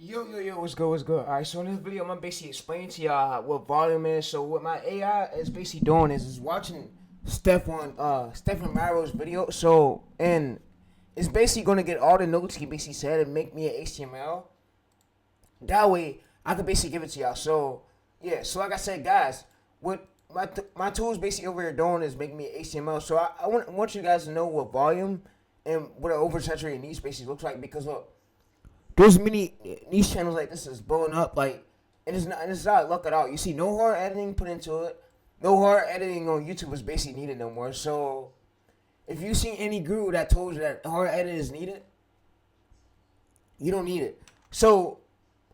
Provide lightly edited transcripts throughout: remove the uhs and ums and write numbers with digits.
Yo, what's good, what's good? Alright, so in this video, I'm gonna basically explain to y'all what volume is. So what my AI is basically doing is watching Stefan Marrow's video. So, and it's basically gonna get all the notes he basically said and make me an HTML. That way, I can basically give it to y'all. So, yeah, so like I said, guys, what my tools basically over here doing is making me an HTML. So I want you guys to know what volume and what an oversaturated niche basically looks like, because look, there's many niche channels like this is blowing up, like, and it's not luck at all. You see, no hard editing put into it. No hard editing on YouTube is basically needed no more. So if you see any guru that told you that hard edit is needed, you don't need it. So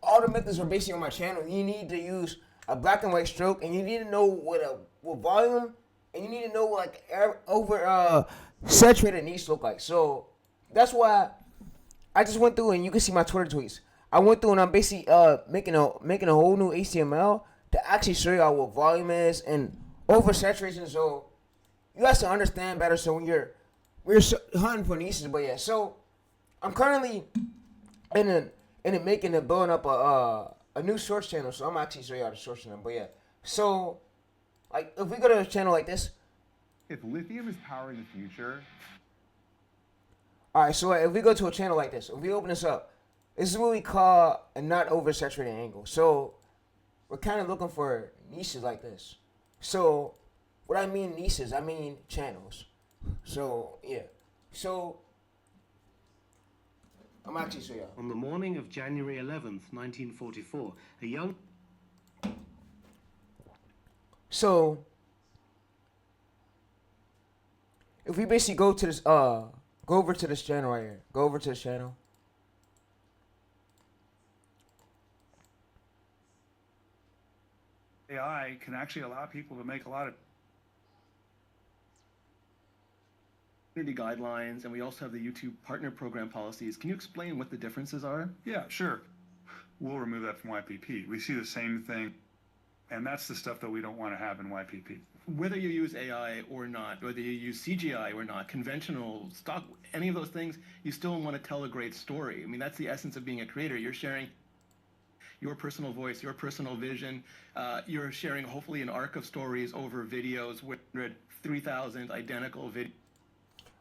all the methods are basically on my channel. You need to use a black and white stroke, and you need to know what volume, and you need to know like over saturated niche look like. So that's why I just went through, and you can see my Twitter tweets. I went through and I'm basically making a whole new HTML to actually show y'all what volume is and oversaturation, so you guys to understand better. So when we're hunting for niches, but yeah. So I'm currently making and building up a new source channel. So I'm actually show y'all the source channel, but yeah. So like if we go to a channel like this. If lithium is powering the future. Alright, so if we go to a channel like this, if we open this up, this is what we call a not oversaturated angle. So we're kind of looking for niches like this. So what I mean niches, I mean channels. So yeah. So I'm actually show y'all. On the morning of January 11th, 1944, a young... So if we basically go to this go over to this channel right here. Go over to this channel. AI can actually allow people to make a lot of community guidelines, and we also have the YouTube partner program policies. Can you explain what the differences are? Yeah, sure. We'll remove that from YPP. We see the same thing, and that's the stuff that we don't want to have in YPP. Whether you use AI or not, whether you use CGI or not, conventional, stock, any of those things, you still want to tell a great story. I mean, that's the essence of being a creator. You're sharing your personal voice, your personal vision. You're sharing, hopefully, an arc of stories over videos with 3,000 identical videos.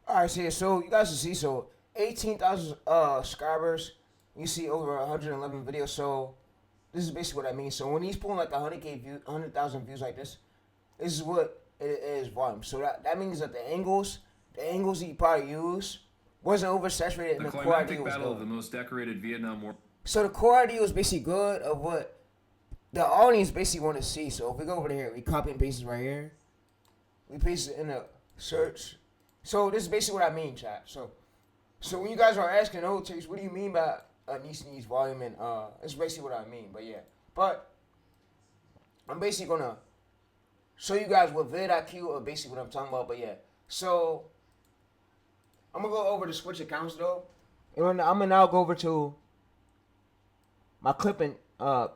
Alright, so you guys can see, so 18,000 subscribers. You see over 111 videos. So this is basically what I mean. So when he's pulling like 100,000 views like this is what it is volume. So that means that the angles he probably used wasn't oversaturated, and the core idea was battle good. of the most decorated Vietnam War. So the core idea was basically good of what the audience basically want to see. So if we go over here, we copy and paste it right here. We paste it in the search. So this is basically what I mean, chat. So when you guys are asking, oh, Chase, what do you mean by niche volume? And it's basically what I mean. But yeah, but I'm basically gonna show you guys what vidIQ or basically what I'm talking about. But yeah, so I'm gonna go over to switch accounts though, and I'm gonna now go over to my clipping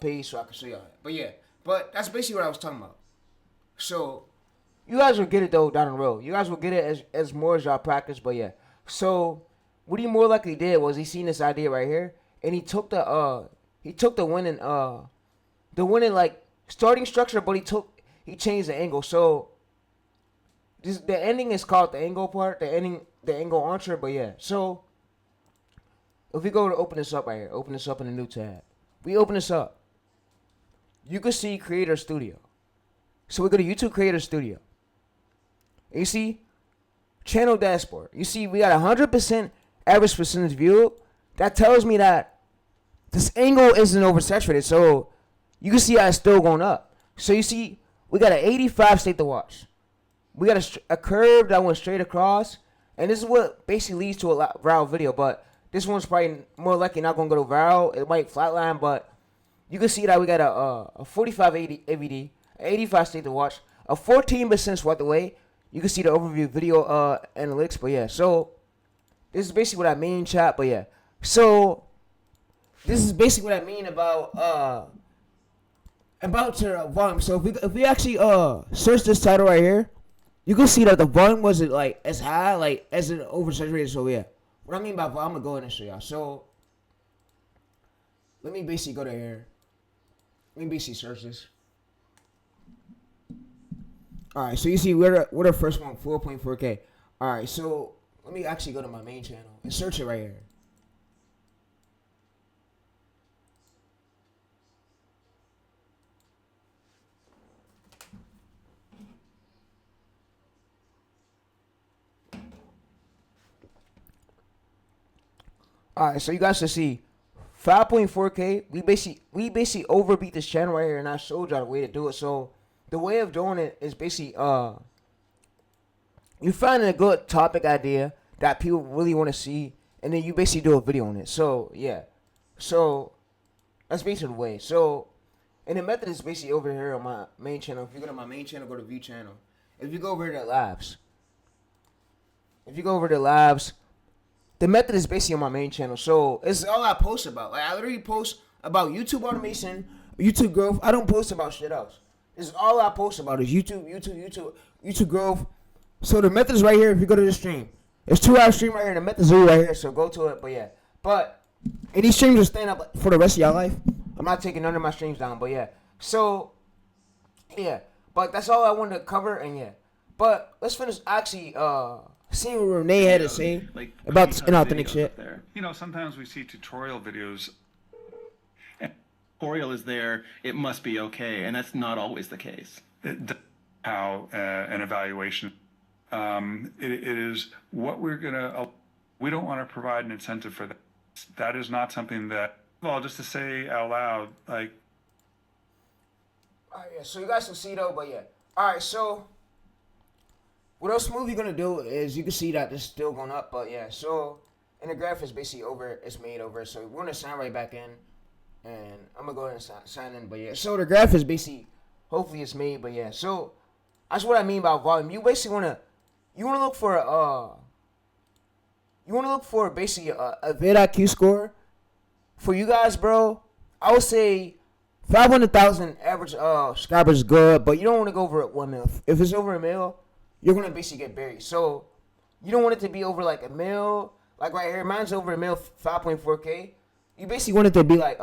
page so I can show y'all. But yeah, but that's basically what I was talking about. So you guys will get it though down the road. You guys will get it as more as y'all practice. But yeah, so what he more likely did was he seen this idea right here, and he took the winning like starting structure, but he changed the angle. So the ending is called the angle part, the angle entry. But yeah, so if we go to open this up right here, open this up in a new tab. We open this up. You can see Creator Studio. So we go to YouTube Creator Studio. And you see channel dashboard. You see we got 100% average percentage view. That tells me that this angle isn't oversaturated. So you can see how it's still going up. So you see we got an 85 state to watch. We got a curve that went straight across. And this is what basically leads to a viral video. But this one's probably more likely not going to go to viral. It might flatline. But you can see that we got a 45 AVD, an 85 state to watch, a 14% swipe away. You can see the overview video analytics. But yeah, so this is basically what I mean, chat. But yeah, so this is basically what I mean about the volume. So if we actually search this title right here, you can see that the volume wasn't like as high, like as it oversaturated. So yeah, what I mean by volume, I'm gonna go ahead and show y'all. So let me basically go to here. Let me basically search this. Alright, so you see we're the first one, 4.4K. Alright, so let me actually go to my main channel and search it right here. Alright, so you guys should see 5.4K. We basically overbeat this channel right here, and I showed y'all the way to do it. So the way of doing it is basically you find a good topic idea that people really want to see, and then you basically do a video on it. So yeah, so that's basically the way. So and the method is basically over here on my main channel. If you go to my main channel, go to view channel. If you go over to labs, the method is basically on my main channel. So it's all I post about. Like I literally post about YouTube automation, YouTube growth. I don't post about shit else. This is all I post about is YouTube growth. So the method is right here. If you go to the stream, it's 2 hour stream right here. The method is right here. So go to it. But yeah, and these streams will stand up for the rest of y'all life. I'm not taking none of my streams down. But yeah, so yeah, but that's all I wanted to cover. And yeah, but let's finish actually seeing what Renee had to say Like, about this cookie cutter inauthentic videos shit. up there. You know, sometimes we see tutorial videos. Tutorial is there, it must be okay, and that's not always the case. How an evaluation. It is what we're gonna. We don't want to provide an incentive for that. That is not something that. Well, just to say out loud, like. Alright, yeah, so you guys can see though, but yeah. Alright, so what else smooth you're gonna do is you can see that this is still going up, but yeah, so and the graph is basically over, it's made over, so we're gonna sign right back in. And I'm gonna go ahead and sign in, but yeah. So the graph is basically, hopefully it's made, but yeah. So that's what I mean by volume. You basically wanna look for basically a vidIQ score for you guys, bro. I would say 500,000 average subscribers is good, but you don't want to go over 1 mil. If it's over 1 mil, you're gonna basically get buried. So you don't want it to be over like 1 mil. Like right here, mine's over 1 mil, 5.4K. You basically want it to be like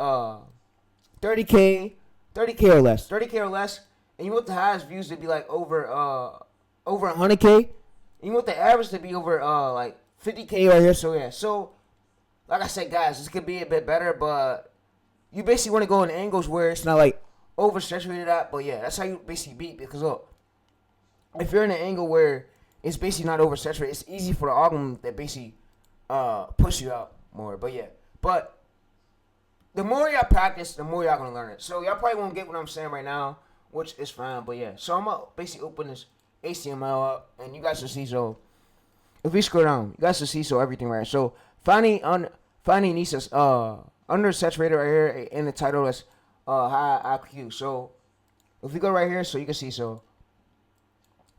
30K or less. 30K or less. And you want the highest views to be like over 100K. And you want the average to be over like 50K right here. So yeah. So like I said, guys, this could be a bit better, but you basically want to go in angles where it's not like oversaturated at. But yeah, that's how you basically beat, because look, if you're in an angle where it's basically not oversaturated, it's easy for the algorithm that basically push you out more. But yeah. But the more y'all practice, the more y'all gonna learn it. So y'all probably won't get what I'm saying right now, which is fine. But yeah, so I'm gonna basically open this HTML up, and you guys will see. So if we scroll down, you guys will see so everything right. So finding Nisa's undersaturated right here in the title that's high IQ. So if we go right here, so you can see. So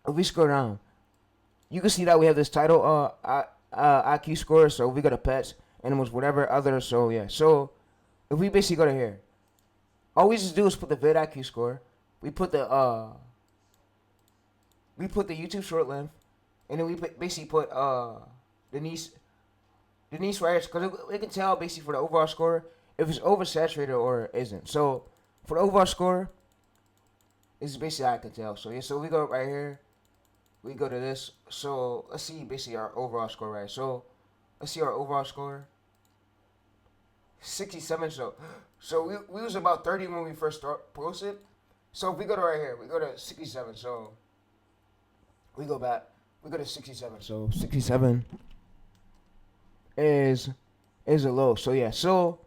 if we scroll down, you can see that we have this title IQ score. So if we go to pets, animals, whatever other. So yeah, so if we basically go to here, all we just do is put the vidIQ score. We put the YouTube short length, and then we basically put the niche right here, because it can tell basically for the overall score if it's oversaturated or isn't. So for the overall score, this is basically how I can tell. So yeah, so we go right here, we go to this. So let's see basically our overall score right. So let's see our overall score. 67. So we was about 30 when we first posted. So if we go to right here, we go to 67. So we go back, we go to 67. So 67 is a low. So yeah, so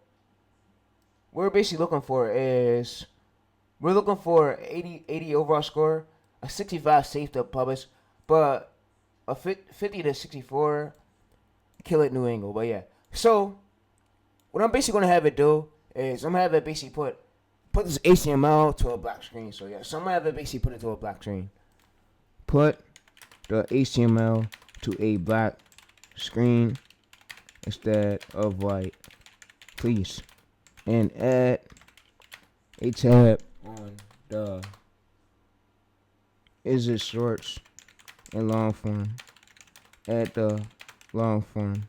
we're basically looking for 80 overall score, a 65 safe to publish, but a 50 to 64 kill it new angle. But yeah, so what I'm basically gonna have it do is I'm gonna have it basically put this HTML to a black screen. So yeah, so I'm gonna have it basically put it to a black screen. Put the HTML to a black screen instead of white, please, and add a tab on the is it shorts and long form. Add the long form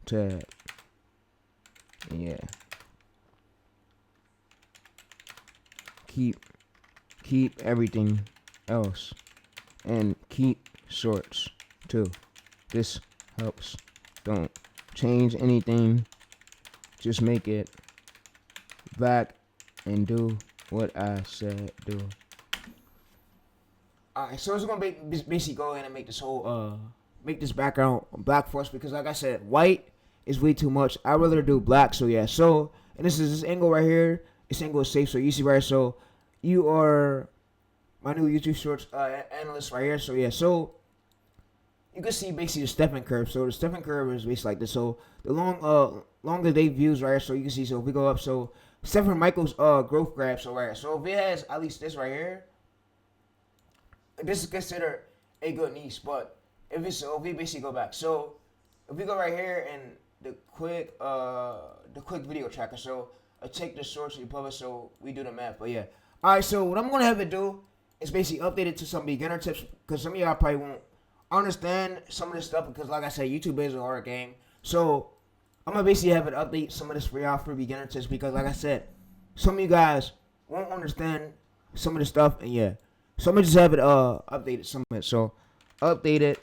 tab. Yeah. keep everything else, and keep shorts too. This helps. Don't change anything. Just make it back and do what I said do. Alright, so it's gonna basically go in and make this whole make this background black for us, because like I said, white is way too much. I'd rather do black. So yeah, so and this is this angle right here. This angle is safe, so you see right here. So you are my new YouTube Shorts analyst right here. So yeah, so you can see basically the stepping curve. So the stepping curve is basically like this. So the longer day views right here. So you can see. So if we go up, so Stephen Michael's growth graph. So right here. So if it has at least this right here, this is considered a good niche. But if we basically go back, so if we go right here and the quick video tracker. So I take the source we publish. So we do the math. But yeah, all right. So what I'm gonna have it do is basically update it to some beginner tips, because some of y'all probably won't understand some of this stuff, because like I said, YouTube is a hard game. So I'm gonna basically have it update some of this for y'all for beginner tips, because like I said, some of you guys won't understand some of the stuff, and yeah. So I'm gonna just have it updated some of it. So update it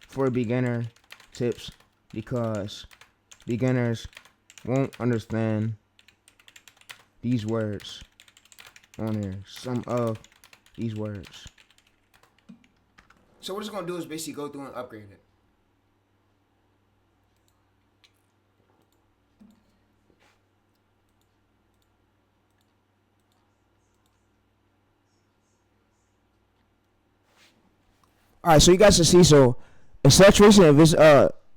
for beginner tips, because beginners won't understand these words on here. Some of these words. So what it's gonna do is basically go through and upgrade it. Alright, so you guys can see, so the saturation of this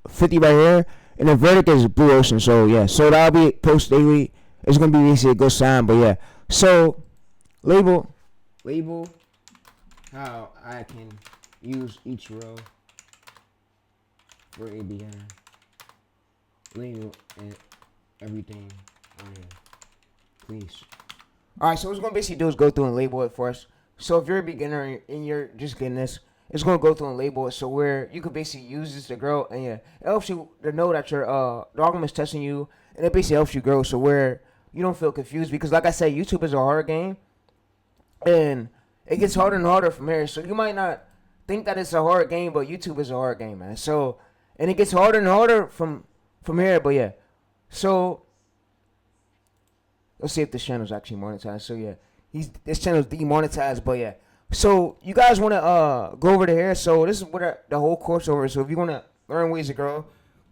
50 right here, and the verdict is blue ocean. So yeah, so that'll be post daily. It's gonna be basically a good sign, but yeah. So label how I can use each row for a beginner. Label and everything on here, please. Alright, so what it's gonna basically do is go through and label it for us. So if you're a beginner and you're just getting this, it's gonna go through and label it, so where you could basically use this to grow, and yeah, it helps you to know that your the algorithm is testing you, and it basically helps you grow, so where you don't feel confused, because like I said, YouTube is a hard game, and it gets harder and harder from here. So you might not think that it's a hard game, but YouTube is a hard game, man. So, and it gets harder and harder from here, but yeah. So let's see if this channel's actually monetized. So yeah, this channel's demonetized, but yeah. So you guys want to go over to here. So this is what the whole course over. So if you want to learn ways to grow,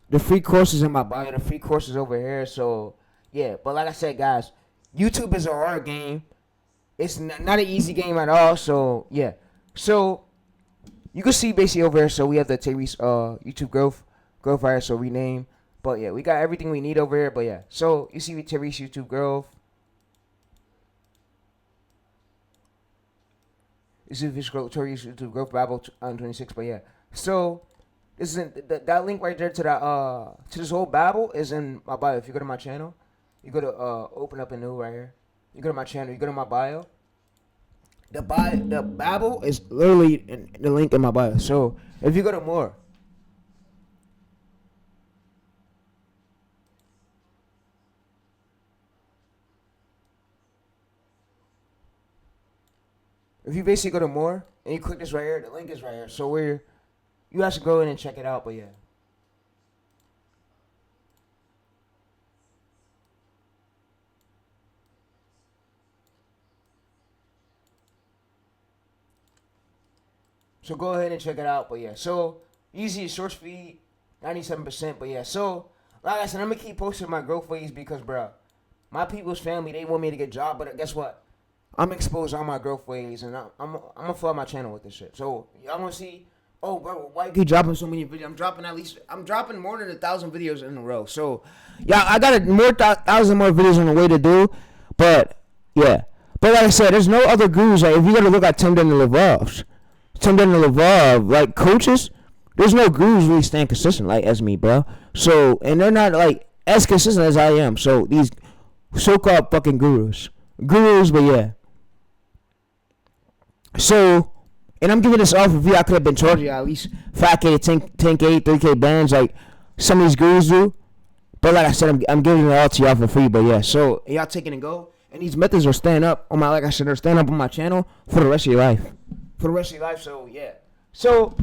the free course is in my bio. The free course is over here. So yeah, but like I said, guys, YouTube is a hard game. It's not an easy game at all. So yeah, so you can see basically over here. So we have the Tyrese YouTube growth right here. So rename. But yeah, we got everything we need over here. But yeah, so you see Tyrese YouTube growth. This is Victoria's YouTube Growth Bible 26, but yeah. So this isn't that link right there to that to this whole Bible is in my bio. If you go to my channel, you go to open up a new right here. You go to my channel, you go to my bio. The Bible is literally in the link in my bio. So if you go to more, if you basically go to more and you click this right here, the link is right here. So you guys should go in and check it out, but yeah. So go ahead and check it out, but yeah. So easy short speed, 97%, but yeah. So like I said, I'm gonna keep posting my growth ways, because bro, my people's family, they want me to get a job, but guess what? I'm exposed on my growth ways, and I'm gonna flood my channel with this shit. So y'all wanna see? Oh, bro, why you keep dropping so many videos? I'm dropping more than 1,000 videos in a row. So yeah, I got more 1,000 more videos on the way to do, but yeah. But like I said, there's no other gurus. Like if you gotta look at Tim Dunn and LeVar, like coaches, there's no gurus really staying consistent like as me, bro. So and they're not like as consistent as I am. So these so-called fucking gurus, but yeah. So, and I'm giving this off of you. I could have been charging at least 5K, 10K, 3K bands like some of these gurus do. But like I said, I'm giving it all to y'all for free. But yeah, so y'all take it and go. And these methods are staying up on my, like I said, they're staying up on my channel for the rest of your life. For the rest of your life, so yeah. So,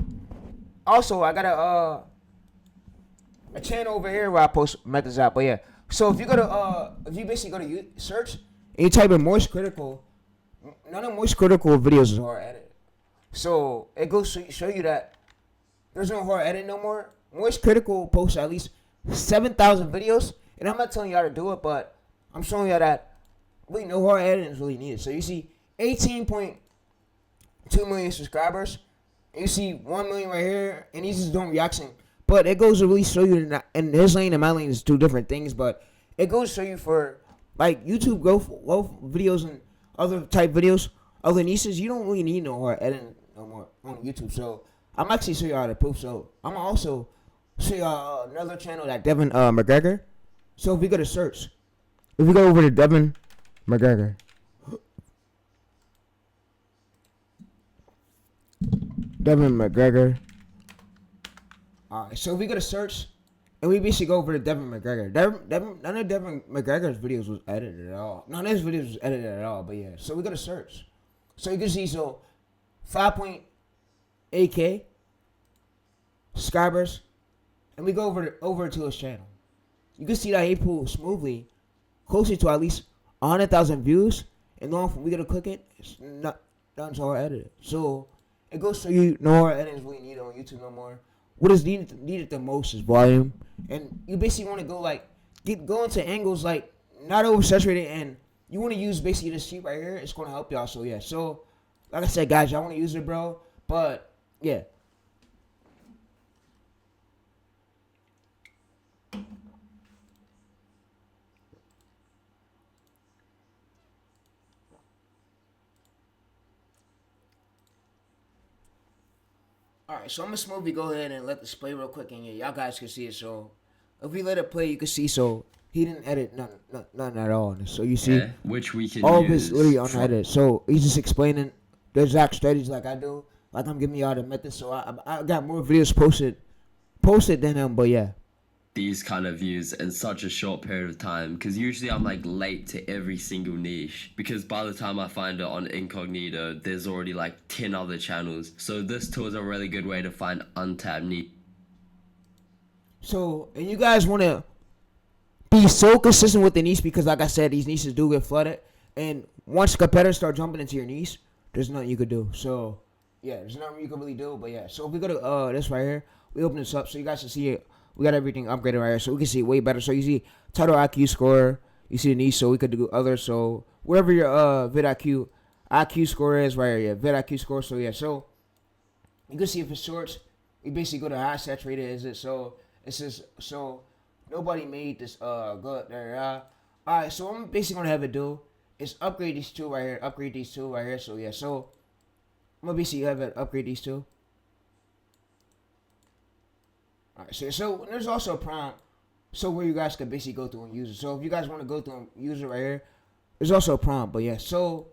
also, I got a channel over here where I post methods out, but yeah. So if you go to, if you basically go to search, and you type in Moist Critical, none of Moist Critical videos is hard edited. So, it goes to show you that there's no hard edit no more. Moist Critical posts at least 7,000 videos, and I'm not telling you how to do it, but I'm showing you that really no hard editing is really needed. So you see 18.2 million subscribers, and you see 1 million right here, and he's just doing reaction. But it goes to really show you that, and his lane and my lane is two different things, but it goes to show you for like YouTube growth videos and other type videos, other niches, you don't really need no hard editing no more on YouTube. So I'm actually show you how to proof. So I'm gonna also show you another channel that Devin McGregor. So if we go to search, if we go over to Devin McGregor, Devin McGregor. Alright, so if we go to search, and we basically go over to Devin McGregor. None of Devin McGregor's videos was edited at all. None of his videos was edited at all, but yeah. So we go to search. So you can see, so 5.8K subscribers, and we go over to his channel. You can see that he pulled smoothly closer to at least 100,000 views, and then we gotta click it, it's not hard edited. So it goes to you, no hard editing is really needed on YouTube no more. What is needed the most is volume, and you basically want to go go into angles like not oversaturated, and you want to use basically this sheet right here. It's going to help y'all. So yeah, so like I said, guys, y'all want to use it, bro. But yeah. Alright, so I'm gonna smoothly go ahead and let this play real quick, and yeah, y'all guys can see it. So if we let it play, you can see. So he didn't edit nothing at all. So you see, Yeah, which we can all of use his literally unedited. So he's just explaining the exact strategies like I do, like I'm giving y'all the method. So I got more videos posted than him, but yeah. these kind of views in such a short period of time, because usually I'm like late to every single niche, because by the time I find it on incognito there's already like 10 other channels. So this tool is a really good way to find untapped niche. So, and you guys want to be so consistent with the niche, because like I said, these niches do get flooded, and once competitors start jumping into your niche, there's nothing you could do. So yeah, there's nothing you can really do. But yeah, so if we go to this right here, we open this up so you guys can see it. We got everything upgraded right here, so we can see it way better. So you see total IQ score, you see the niche, so we could do others. So wherever your vid IQ score is right here, yeah, vid IQ score. So yeah, so you can see if it's shorts, we basically go to high saturated. Is it so? It says so. Nobody made this good there. All right, so I'm basically gonna have it do is upgrade these two right here. Upgrade these two right here. So yeah, so I'm gonna basically have it upgrade these two. Alright, so there's also a prompt, so where you guys can basically go through and use it. So if you guys want to go through and use it right here, there's also a prompt. But yeah, so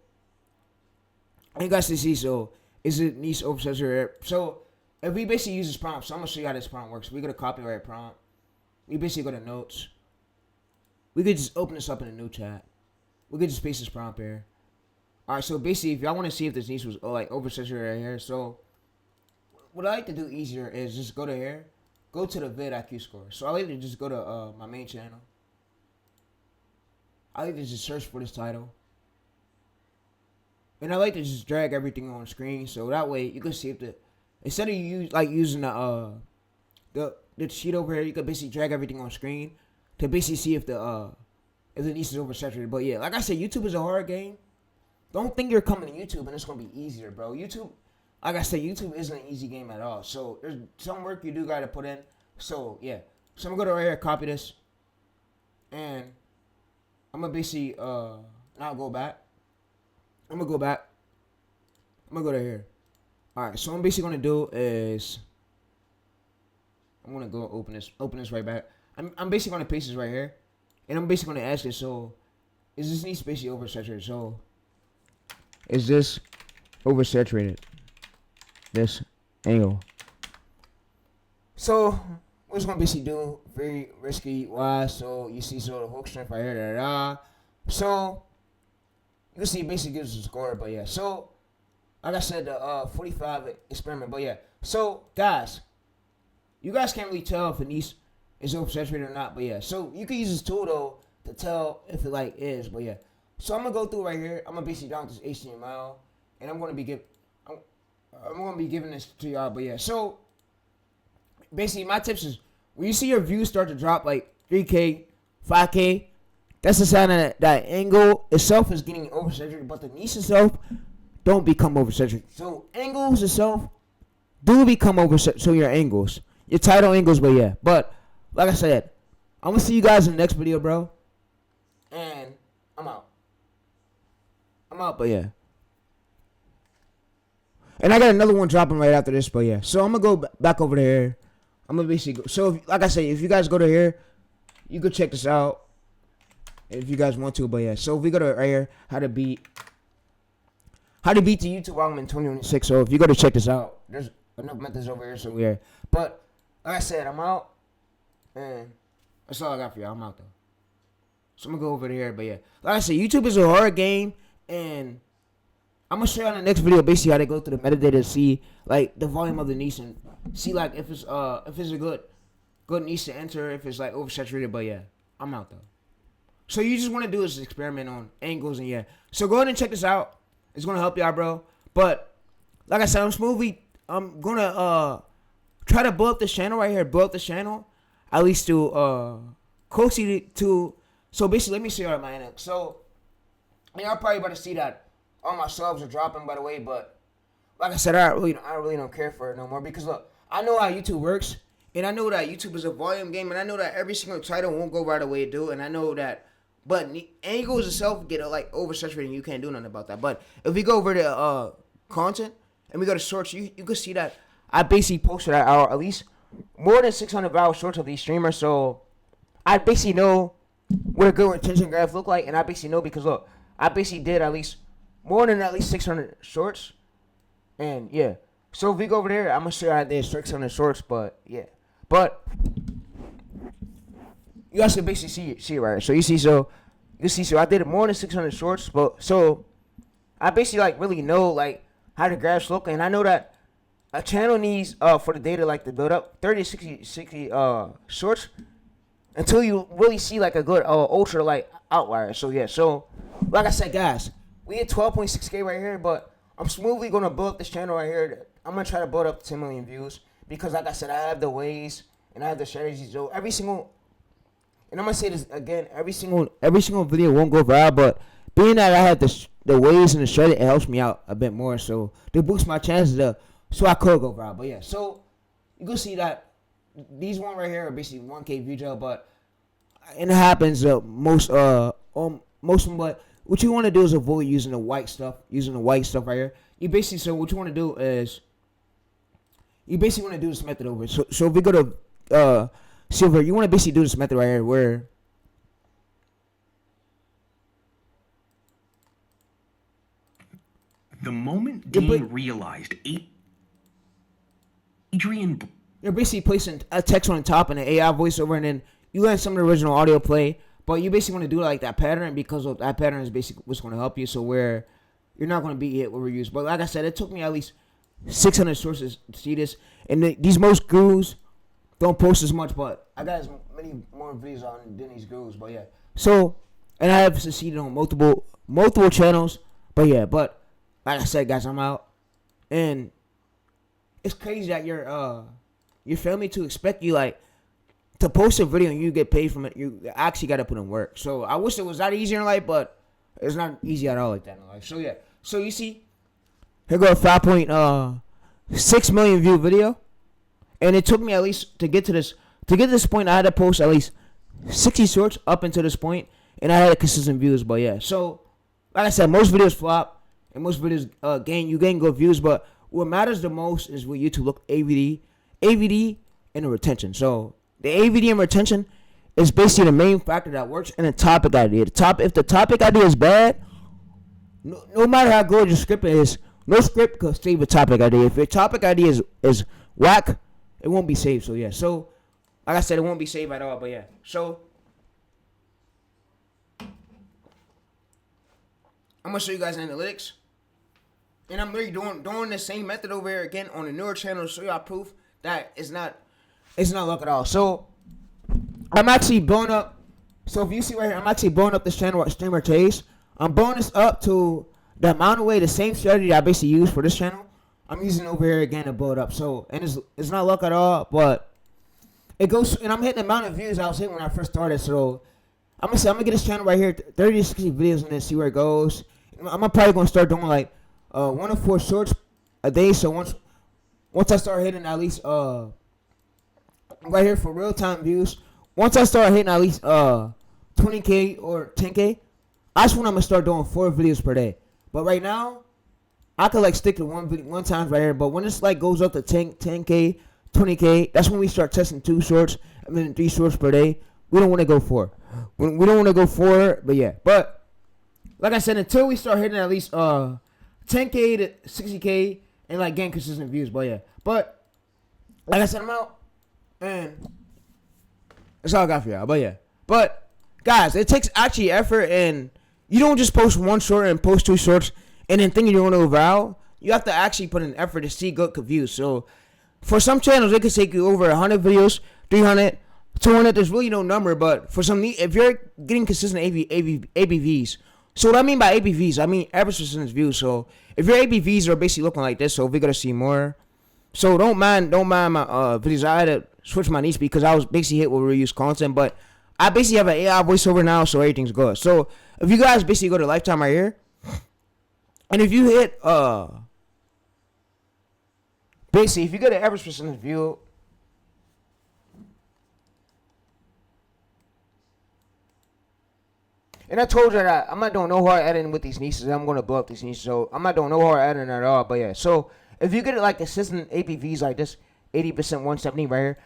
you guys can see, so is it niche oversaturated? So if we basically use this prompt, so I'm gonna show you how this prompt works. We go to copyright prompt. We basically go to notes. We could just open this up in a new chat. We could just paste this prompt here. Alright, so basically, if y'all want to see if this niche was like oversaturated right here, so what I like to do easier is just go to here. Go to the vid IQ score. So I like to just go to my main channel. I like to just search for this title. And I like to just drag everything on screen, so that way you can see if instead of using the sheet over here, you can basically drag everything on screen to basically see if the niche is oversaturated. But yeah, like I said, YouTube is a hard game. Don't think you're coming to YouTube and it's gonna be easier, bro. YouTube, like I said, YouTube isn't an easy game at all. So there's some work you do gotta put in. So yeah. So I'm gonna go to right here, copy this. And I'm gonna basically now go back. I'm gonna go back. I'm gonna go to here. Alright, so what I'm basically gonna do is I'm gonna go open this right back. I'm basically gonna paste this right here. And I'm basically gonna ask it, so is this niche basically oversaturated? So is this oversaturated? This angle. So we're just gonna basically do very risky wise. So you see, so the hook strength right here, So you can see it basically gives us a score, but yeah. So, like I said, the 45 experiment, but yeah. So, guys, you guys can't really tell if a niche is oversaturated or not, but yeah. So, you can use this tool, though, to tell if it, like, is, but yeah. So, I'm going to go through right here. I'm going to basically down this HTML, and I'm going to be I'm going to be giving this to y'all, but yeah. So, basically, my tips is, when you see your views start to drop, like, 3K, 5K, that's a sign that that angle itself is getting oversaturated, but the niche itself don't become oversaturated. So angles itself do become oversaturated. So your angles, your title angles, but yeah. But like I said, I'm gonna see you guys in the next video, bro. And I'm out. But yeah. And I got another one dropping right after this, but yeah. So I'm gonna go back over there. I'm gonna basically go. So if, like I said, if you guys go to here, you could check this out if you guys want to, but yeah. So if we go to right here, how to beat the YouTube album in 2026. So if you go to check this out, there's enough methods over here. So yeah. But like I said, I'm out, and that's all I got for y'all. I'm out though. So I'm gonna go over here, but yeah. Like I said, YouTube is a hard game, and I'm gonna show you on the next video basically how they go through the metadata to see like the volume of the niche and see like if it's a good niche to enter, if it's like oversaturated. But yeah, I'm out though. So you just want to do is experiment on angles and yeah. So go ahead and check this out. It's gonna help y'all, bro. But like I said, I'm gonna try to blow up this channel right here. Blow up this channel at least to closely to. So basically, let me see y'all at my end. So y'all probably about to see that all my subs are dropping, by the way. But like I said, I really don't care for it no more because look, I know how YouTube works, and I know that YouTube is a volume game, and I know that every single title won't go right the way it do, and I know that. But angles itself get like oversaturated and you can't do nothing about that. But if we go over to content and we go to shorts, you can see that I basically posted at least more than 600 viral shorts of these streamers. So I basically know what a good retention graph look like, and I basically know because look, I basically did at least more than 600 shorts, and yeah. So if we go over there, I'm gonna show you I did 600 shorts, but yeah, but. You guys can basically see it right. So you see, so I did more than 600 shorts, but so I basically like really know like how the graphs look, and I know that a channel needs for the data like to build up 30 to 60 shorts until you really see like a good ultra like outlier. So yeah, so like I said, guys, we hit 12.6K right here, but I'm smoothly gonna build up this channel right here. I'm gonna try to build up 10 million views because like I said, I have the ways and I have the strategies. So and I'm gonna say this again, every single video won't go viral, but being that I have the ways and the strategy, it helps me out a bit more. So to boost my chances so I could go viral. But yeah, so you can see that these one right here are basically 1K view drill, but and it happens most of them. But what you want to do is avoid using the white stuff right here. You basically what you want to do is you basically want to do this method over. So if we go to Silver, you want to basically do this method right here where the moment Dean realized Adrian... You're basically placing a text on the top and an AI voiceover, and then you let some of the original audio play, but you basically want to do it like that pattern because of that pattern is basically what's going to help you, so where you're not going to be hit with reviews. But like I said, it took me at least 600 sources to see this, and these most gurus don't post as much, but I got as many more videos on than these gurus. But yeah, so and I have succeeded on multiple channels. But yeah, but like I said, guys, I'm out, and it's crazy that your family to expect you like to post a video and you get paid from it. You actually got to put in work. So I wish it was that easier in life, but it's not easy at all like that in life. So yeah, so you see, here go a 5.6 million view video. And it took me at least to get to this point. I had to post at least 60 shorts up until this point, and I had consistent views. But yeah, so like I said, most videos flop and most videos gain good views. But what matters the most is what YouTube look AVD, and the retention. So the AVD and retention is basically the main factor that works in a topic idea. If the topic idea is bad, no matter how good your script is, no script could save a topic idea. If your topic idea is whack, it won't be saved. So yeah, so like I said, it won't be saved at all. But yeah, so I'm gonna show you guys analytics. And I'm literally doing the same method over here again on a newer channel to show y'all proof that it's not luck at all. So I'm actually blowing up. So if you see right here, I'm actually blowing up this channel at Streamer Chase. I'm blowing this up to the amount of way the same strategy I basically use for this channel. I'm using over here again to blow it up. So and it's not luck at all, but it goes, and I'm hitting the amount of views I was hitting when I first started. So I'm gonna get this channel right here, 30 to 60 videos, and then see where it goes. I'm probably gonna start doing like 1 to 4 shorts a day. So once I start hitting at least right here for real time views, once I start hitting at least 20K or 10K, that's when I'm gonna start doing 4 videos per day. But right now, I could like stick to one time right here. But when this like goes up to 10K, 20K, that's when we start testing 2 shorts and then 3 shorts per day. We don't want to go 4. We don't want to go 4, but yeah. But like I said, until we start hitting at least 10K to 60K and like getting consistent views. But yeah. But like I said, I'm out, and that's all I got for y'all. But yeah. But guys, it takes actually effort, and you don't just post 1 short and post 2 shorts and then thinking you're going to go viral. You have to actually put in effort to see good views. So for some channels, it could take you over 100 videos, 300, 200. There's really no number, but for some, if you're getting consistent ABVs. So what I mean by ABVs, I mean average percentage views. So if your ABVs are basically looking like this, so if we're gonna see more, so don't mind my videos. I had to switch my niche because I was basically hit with reuse content, but I basically have an AI voiceover now, so everything's good. So if you guys basically go to lifetime right here, and if you hit basically if you get an average percentage view. And I told you that I'm not doing no hard editing with these niches. I'm going to blow up these niches. So I'm not doing no hard editing at all. But yeah, so if you get like consistent APVs like this, 80%, 170 right here,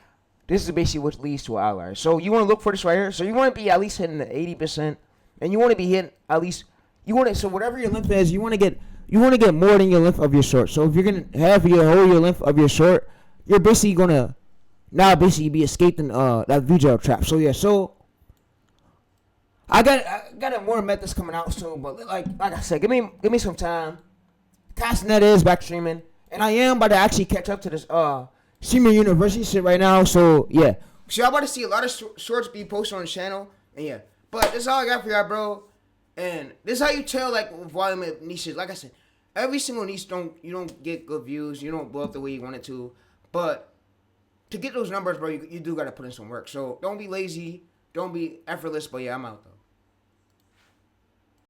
this is basically what leads to an outlier. So you want to look for this right here. So you want to be at least hitting the 80%. And you want to be hitting at least, so whatever your length is, you want to get more than your length of your short. So if you're going to have your length of your short, you're basically going to now basically be escaping that VJL trap. So yeah, so I got more methods coming out soon, but like I said, give me some time. Castnet is back streaming, and I am about to actually catch up to this streamer university shit right now. So yeah, so y'all about to see a lot of shorts be posted on the channel, and yeah. But this is all I got for y'all, bro. And this is how you tell like volume of niches. Like I said, every single niche you don't get good views, you don't blow up the way you want it to, but to get those numbers, bro, you do gotta put in some work. So don't be lazy. Don't be effortless, but yeah, I'm out though.